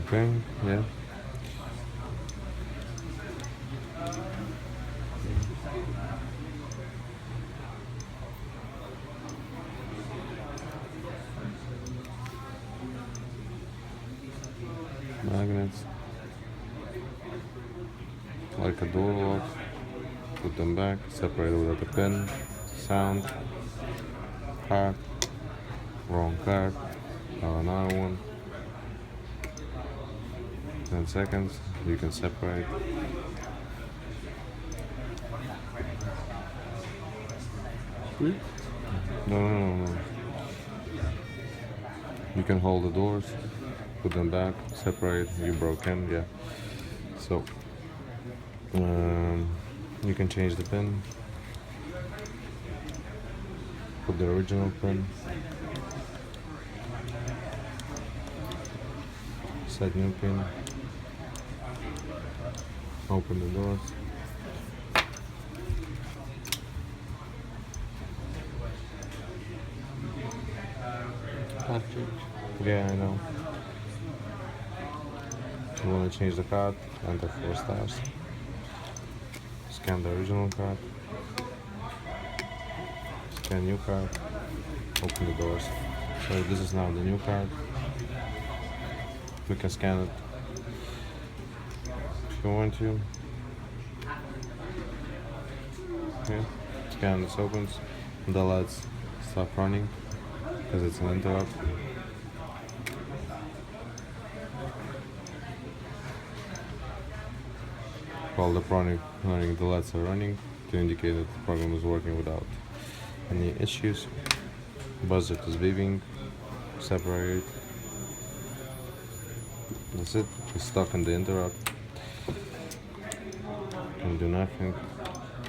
pin, yeah. Magnets, like a door lock. Put them back, separate without a pin. Sound, card, wrong card. Now another one. 10 seconds. You can separate. No. You can hold the doors, put them back, separate. You broke him, yeah. So you can change the pin. Put the original pin. Set new pin. Open the doors. Yeah, I know. You want to change the card, enter 4 stars. Scan the original card. Scan new card. Open the doors. So this is now the new card. We can scan it if you want to. Yeah. Scan this opens. The lights stop running because it's an interrupt. While the the lights are running to indicate that the program is working without any issues. Buzzer is beeping. Separate. That's it. It's stuck in the interrupt. Can do nothing.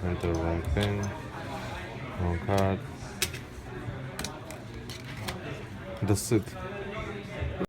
Enter wrong pin, wrong card. That's it.